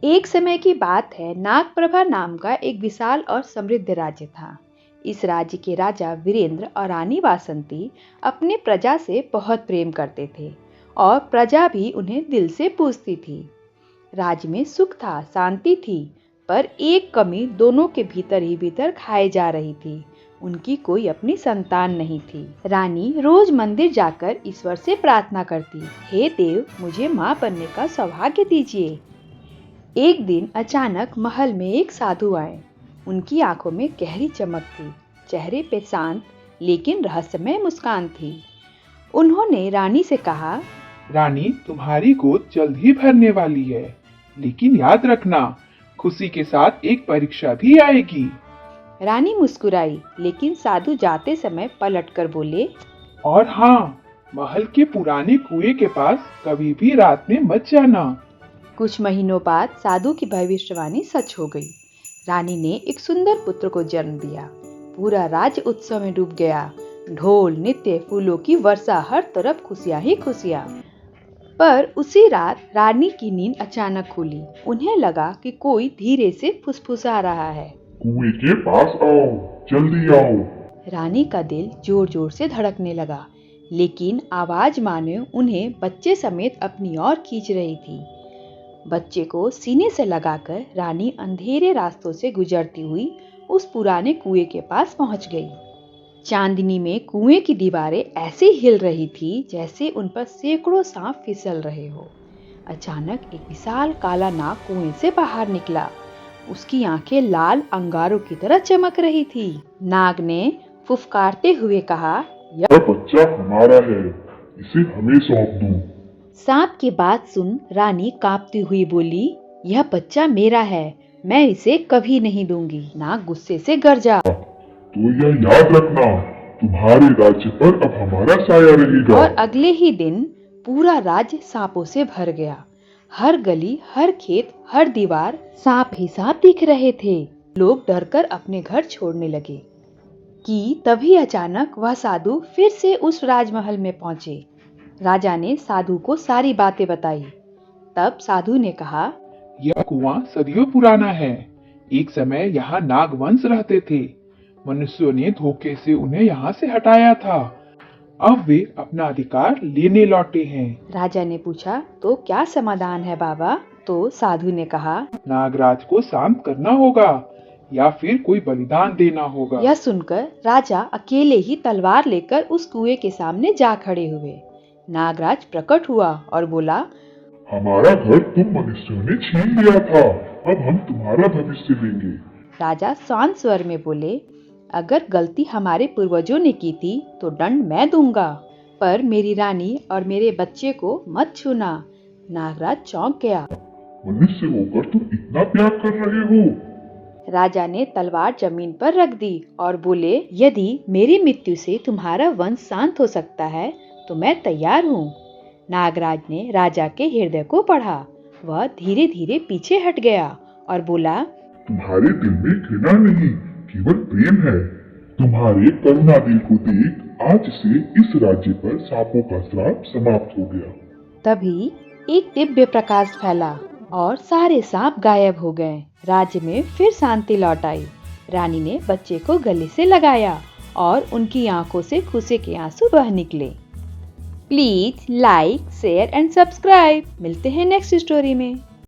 एक समय की बात है, नागप्रभा नाम का एक विशाल और समृद्ध राज्य था। इस राज्य के राजा वीरेंद्र और रानी वासंती अपने प्रजा से बहुत प्रेम करते थे और प्रजा भी उन्हें दिल से पूजती थी। राज्य में सुख था, शांति थी, पर एक कमी दोनों के भीतर ही भीतर खाए जा रही थी। उनकी कोई अपनी संतान नहीं थी। रानी रोज मंदिर जाकर ईश्वर से प्रार्थना करती, हे देव, मुझे माँ बनने का सौभाग्य दीजिए। एक दिन अचानक महल में एक साधु आए। उनकी आंखों में गहरी चमक थी, चेहरे पे शांत लेकिन रहस्यमय मुस्कान थी। उन्होंने रानी से कहा, रानी, तुम्हारी गोद जल्द ही भरने वाली है, लेकिन याद रखना, खुशी के साथ एक परीक्षा भी आएगी। रानी मुस्कुराई, लेकिन साधु जाते समय पलटकर बोले, और हाँ, महल के पुराने कुएं के पास कभी भी रात में मत जाना। कुछ महीनों बाद साधु की भविष्यवाणी सच हो गई। रानी ने एक सुंदर पुत्र को जन्म दिया। पूरा राज्य उत्सव में डूब गया। ढोल, नृत्य, फूलों की वर्षा, हर तरफ खुशियां ही खुशियां। पर उसी रात रानी की नींद अचानक खुली। उन्हें लगा कि कोई धीरे से फुसफुसा रहा है, कुएं के पास आओ, जल्दी आओ। रानी का दिल जोर जोर से धड़कने लगा, लेकिन आवाज मानो उन्हें बच्चे समेत अपनी ओर खींच रही थी। बच्चे को सीने से लगाकर रानी अंधेरे रास्तों से गुजरती हुई उस पुराने कुएं के पास पहुंच गई। चांदनी में कुएं की दीवारें ऐसे हिल रही थी जैसे उन पर सैकड़ों सांप फिसल रहे हो। अचानक एक विशाल काला नाग कुएं से बाहर निकला। उसकी आंखें लाल अंगारों की तरह चमक रही थी। नाग ने फुफकारते हुए कहा, यह बच्चा हमारा है, इसे हमें सौंप दो। सांप की बात सुन रानी कांपती हुई बोली, यह बच्चा मेरा है, मैं इसे कभी नहीं दूंगी। नाग गुस्से से गरजा, तो यह याद रखना, तुम्हारे राज्य पर अब हमारा साया रहेगा। और अगले ही दिन पूरा राज्य सांपों से भर गया। हर गली, हर खेत, हर दीवार सांप ही सांप दिख रहे थे। लोग डरकर अपने घर छोड़ने लगे कि तभी अचानक वह साधु फिर से उस राजमहल में पहुंचे। राजा ने साधु को सारी बातें बताई। तब साधु ने कहा, यह कुआं सदियों पुराना है। एक समय यहाँ नागवंश रहते थे। मनुष्यों ने धोखे से उन्हें यहाँ से हटाया था। अब वे अपना अधिकार लेने लौटे हैं। राजा ने पूछा, तो क्या समाधान है बाबा? तो साधु ने कहा, नागराज को शांत करना होगा या फिर कोई बलिदान देना होगा। यह सुनकर राजा अकेले ही तलवार लेकर उस कुएं के सामने जा खड़े हुए। नागराज प्रकट हुआ और बोला, हमारा घर तुम मनुष्यों ने छीन लिया था, अब हम तुम्हारा भविष्य लेंगे। राजा शांत स्वर में बोले, अगर गलती हमारे पूर्वजों ने की थी तो दंड मैं दूंगा, पर मेरी रानी और मेरे बच्चे को मत छूना। नागराज चौंक गया। मनुष्य होकर तुम इतना प्यार कर रहे हो? राजा ने तलवार जमीन पर रख दी और बोले, यदि मेरी मृत्यु से तुम्हारा वंश शांत हो सकता है तो मैं तैयार हूँ। नागराज ने राजा के हृदय को पढ़ा। वह धीरे धीरे पीछे हट गया और बोला, तुम्हारे दिल में घृणा नहीं, केवल प्रेम है। तुम्हारे करुणा दिल को देख आज से इस राज्य पर सांपों का श्राप समाप्त हो गया। तभी एक दिव्य प्रकाश फैला और सारे सांप गायब हो गए। राज्य में फिर शांति लौट आई। रानी ने बच्चे को गले से लगाया और उनकी आंखों से खुशी के आंसू बह निकले। Please like, share and subscribe. मिलते हैं नेक्स्ट स्टोरी में।